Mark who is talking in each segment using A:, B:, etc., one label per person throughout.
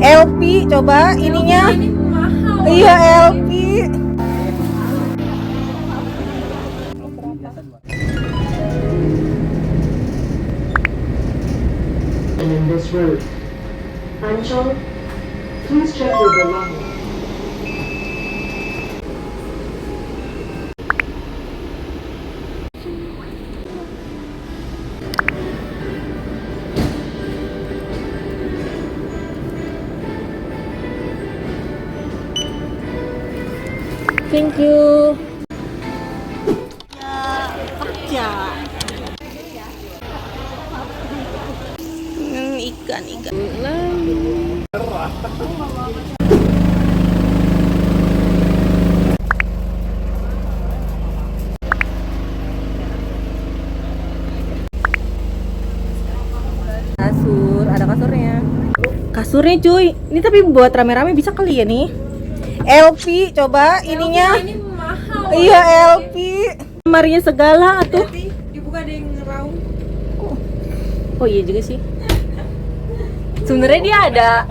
A: LP coba ininya.
B: Ini mahal.
A: Iya LP.
C: And in this road. Anshul, please check your belongings.
A: Thank you. Ya. Ikan. Kasur, ada kasurnya. Kasurnya cuy, ini tapi buat rame-rame bisa kali ya nih. LP coba ininya.
B: Ini mahal.
A: Iya LP. Lemarinya segala tuh.
B: Nanti dibuka ada yang ngeraung.
A: Oh iya juga sih. Sebenarnya dia ada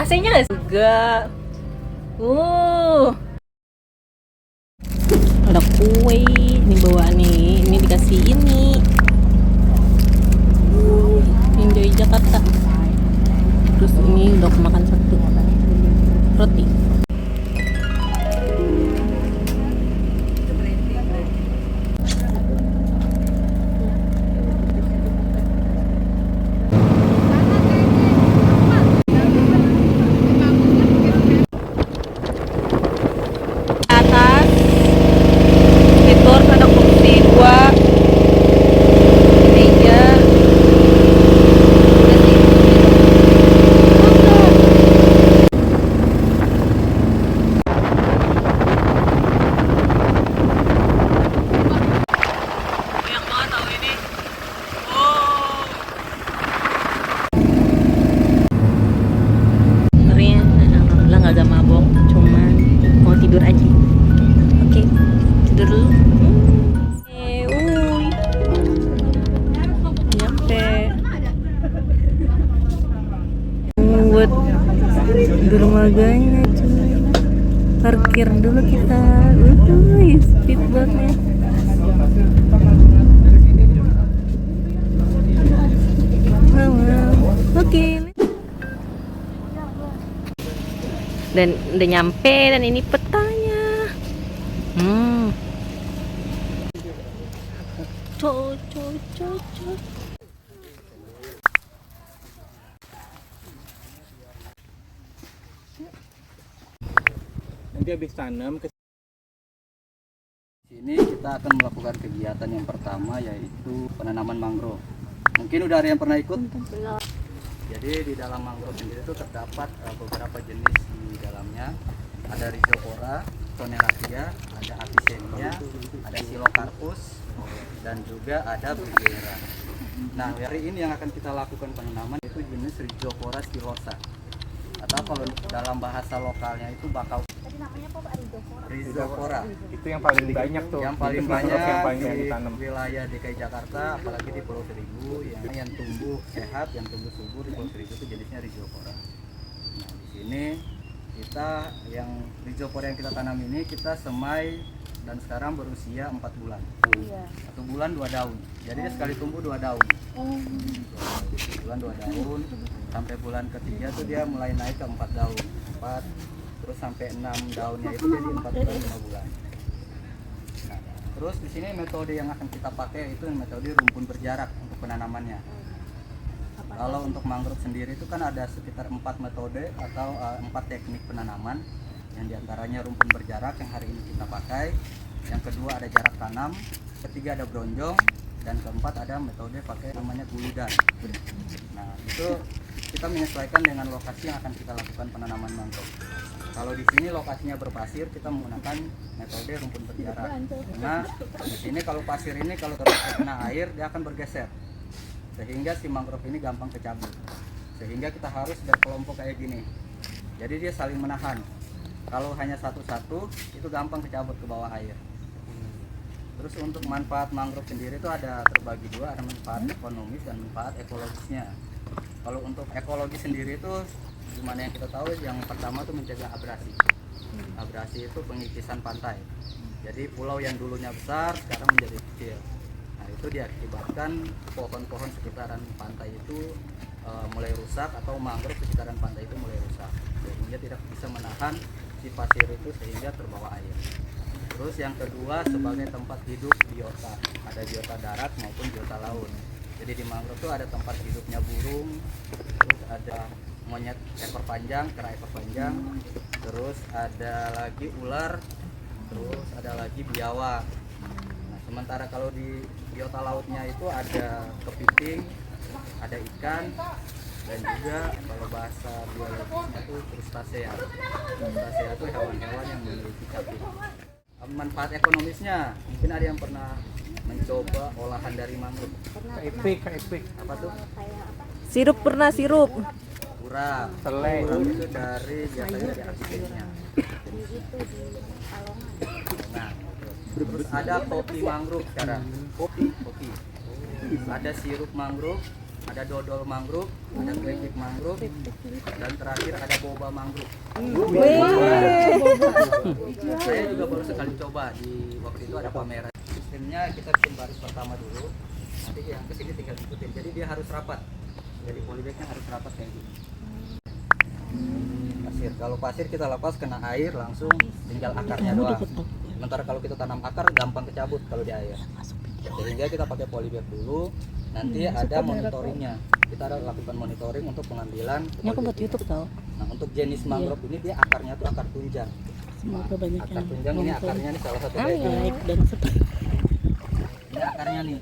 A: AC-nya nggak sih? Enggak. Ada kue. Ini bawaan nih. Ini dikasih ini. Enjoy Jakarta. Terus ini udah makan satu roti. Atas fitur ada kursi 2 meja. Banyak banget tau ini. Ngerinya alhamdulillah nggak ada mabok, cuman mau tidur aja. Oke, tidur dulu. Uy. Nyampe. Buat dermaganya cuy. Parkir dulu kita. Speedboatnya. Oke. Dan udah nyampe dan ini petanya. Cok.
D: Nanti habis tanam ke
E: sini kita akan melakukan kegiatan yang pertama yaitu penanaman mangrove. Mungkin udah ada yang pernah ikut? Jadi di dalam mangrove sendiri itu terdapat beberapa jenis di dalamnya. Ada Rhizophora, Thorneracia, ada Avicennia, ada Silocarpus, dan juga ada Bruguera. Nah, hari ini yang akan kita lakukan penanaman itu jenis Rhizophora stilosa. Atau kalau dalam bahasa lokalnya itu bakau. Rhizophora.
D: itu yang paling banyak tuh.
E: Yang paling
D: Itu
E: banyak
D: yang paling
E: di
D: ditanam.
E: wilayah DKI Jakarta, apalagi di Pulau Seribu, yang tumbuh sehat, yang tumbuh subur di Pulau Seribu itu jenisnya Rhizophora. Nah, di sini kita yang Rhizophora yang kita tanam ini kita semai dan sekarang berusia 4 bulan. 1 bulan 2 daun. Jadi dia sekali tumbuh 2 daun. 1 bulan 2 daun sampai bulan ketiga tuh dia mulai naik ke 4 daun. 4 terus sampai 6 daunnya itu jadi 4 bulan 5 bulan. Nah, terus di sini metode yang akan kita pakai itu metode rumpun berjarak untuk penanamannya. Kalau untuk mangrove sendiri itu kan ada sekitar 4 metode atau 4 teknik penanaman, yang diantaranya rumpun berjarak yang hari ini kita pakai, yang kedua ada jarak tanam, ketiga ada bronjong, dan keempat ada metode pakai namanya guludan. Nah, itu kita menyesuaikan dengan lokasi yang akan kita lakukan penanaman mangrove. Kalau di sini lokasinya berpasir, kita menggunakan metode rumpun berjarak. Karena di sini kalau pasir ini kalau terkena air dia akan bergeser, sehingga si mangrove ini gampang kecabut. Sehingga kita harus berkelompok kayak gini. Jadi dia saling menahan. Kalau hanya satu-satu itu gampang kecabut ke bawah air. Terus untuk manfaat mangrove sendiri itu ada terbagi dua, ada manfaat ekonomis dan manfaat ekologisnya. Kalau untuk ekologi sendiri itu Gimana yang kita tahu, yang pertama tuh mencegah abrasi. Abrasi itu pengikisan pantai. Jadi pulau yang dulunya besar sekarang menjadi kecil. Nah itu diakibatkan pohon-pohon sekitaran pantai itu mulai rusak, atau mangrove sekitaran pantai itu mulai rusak, sehingga tidak bisa menahan si pasir itu sehingga terbawa air. Terus yang kedua, sebagai tempat hidup biota, ada biota darat maupun biota laut. Jadi di mangrove itu ada tempat hidupnya burung, terus ada monyet ekor panjang, kera ekor panjang, terus ada lagi ular, terus ada lagi biawak. Nah, sementara kalau di biota lautnya itu ada kepiting, ada ikan, dan juga kalau bahasa biologisnya itu krustasea. Krustasea itu hewan-hewan yang memiliki kaki. Manfaat ekonomisnya, mungkin ada yang pernah mencoba olahan dari mangrove.
D: Epik.
E: Apa tuh?
A: Sirup pernah sirup.
E: Urap.
D: Selai.
E: Urap itu dari biasanya dari artikelnya. Nah, terus ada kopi mangrove sekarang. Kopi. Ada sirup mangrove, ada dodol mangrove, ada keripik mangrove, dan terakhir ada boba mangrove. Saya juga baru sekali coba, di waktu itu ada pameran. Sistemnya kita bikin baris pertama dulu, nanti yang kesini tinggal ikutin. Jadi dia harus rapat. Jadi polybagnya harus rapat kayak gini. Pasir, kalau pasir kita lepas kena air langsung tinggal akarnya doang. Sementara kalau kita tanam akar gampang kecabut kalau di air. Sehingga kita pakai polybag dulu. Nanti ada monitoringnya. Kita ada lakukan monitoring untuk pengambilan.
A: Ini aku buat YouTube tau.
E: Nah untuk jenis mangrove ini dia akarnya tuh akar tunjang.
A: Semoga banyak
E: Akar
A: yang
E: tunjang ini akarnya nih salah satu kayak gini.
A: like dan subscribe.
E: Ini akarnya nih.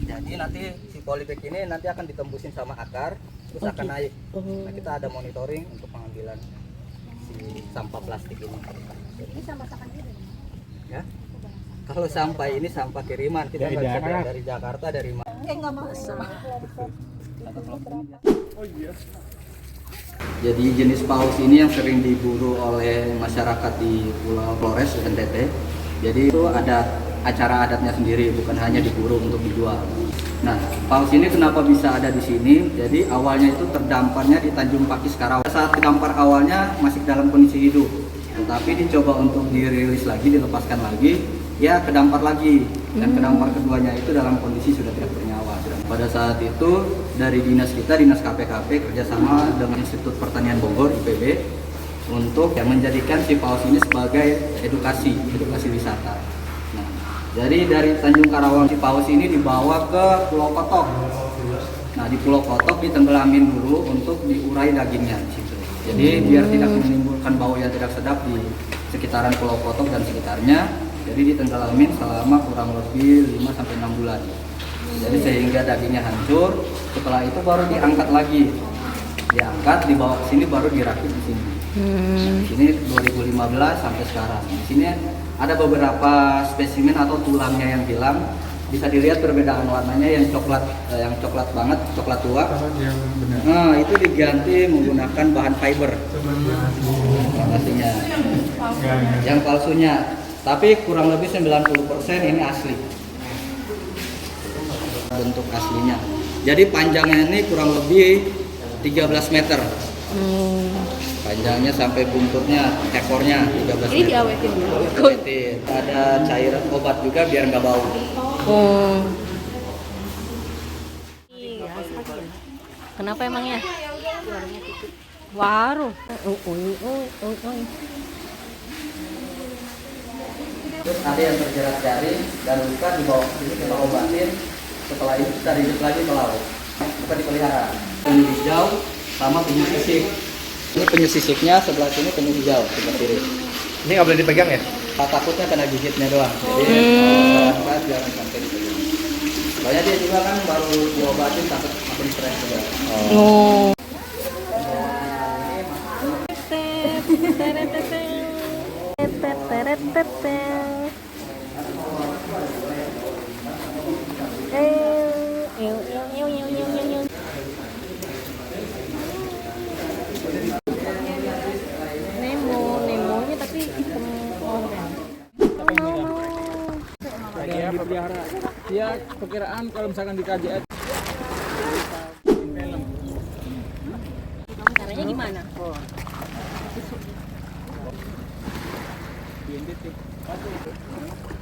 E: Jadi nanti si polybag ini nanti akan ditembusin sama akar, terus akan naik. Nah kita ada monitoring untuk pengambilan si sampah plastik ini.
B: Ini sama masakan ini.
E: Ya. Kalau sampah ini sampah kiriman, kita nggak bisa bawa dari Jakarta, dari mana?
B: Enggak mau.
E: Jadi jenis paus ini yang sering diburu oleh masyarakat di Pulau Flores, NTT. Jadi itu ada acara adatnya sendiri, bukan hanya diburu untuk dijual. Nah, paus ini kenapa bisa ada di sini? Jadi awalnya itu terdamparnya di Tanjung Pakis, Karawang. Saat terdampar awalnya masih dalam kondisi hidup, tetapi dicoba untuk dirilis lagi, dilepaskan lagi, ya kedampar lagi. Dan kedampar keduanya itu dalam kondisi sudah tidak bernyawa. Pada saat itu dari dinas kita, dinas KPKP kerjasama dengan Institut Pertanian Bogor (IPB) untuk menjadikan si paus ini sebagai edukasi wisata. Nah, jadi dari Tanjung Karawang si paus ini dibawa ke Pulau Kotok. Nah di Pulau Kotok ditenggelamin dulu untuk diurai dagingnya di situ. Jadi biar tidak menimbulkan bau yang tidak sedap di sekitaran Pulau Kotok dan sekitarnya. Jadi ditenggelamin selama kurang lebih 5-6 bulan. Jadi sehingga dagingnya hancur. Setelah itu baru diangkat lagi. Diangkat, dibawa ke sini baru dirakit di sini. Di sini 2015 sampai sekarang. Di sini ada beberapa spesimen atau tulangnya yang hilang. Bisa dilihat perbedaan warnanya yang coklat banget, coklat tua. Nah, itu diganti menggunakan bahan fiber. Aslinya. Yang palsunya. Tapi kurang lebih 90% ini asli. Bentuk aslinya. Jadi panjangnya ini kurang lebih 13 meter. Panjangnya sampai buntutnya, ekornya 13 meter. Ini
A: diawetin dulu.
E: Diawetin. Ada cairan obat juga biar nggak bau.
A: Kenapa emangnya? Warung.
E: Terus ada yang terjerat jaring dan luka dibawa ke sini, kita obatin. Setelah itu kita rilis lagi ke laut. Bukan dipelihara. Penyu hijau sama penyu sisik. Ini penyu sisiknya, sebelah sini penyu hijau, sebelah kiri.
D: Ini nggak boleh dipegang ya?
E: Takutnya kena gigitnya doang. Jadi masyarakat jangan sampai dipegang. Soalnya dia juga kan baru diobatin takut makin stres juga.
A: Nemonya tapi hitam oranye.
D: Dia pelihara. Dia perkiraan kalau misalkan di KJS titik.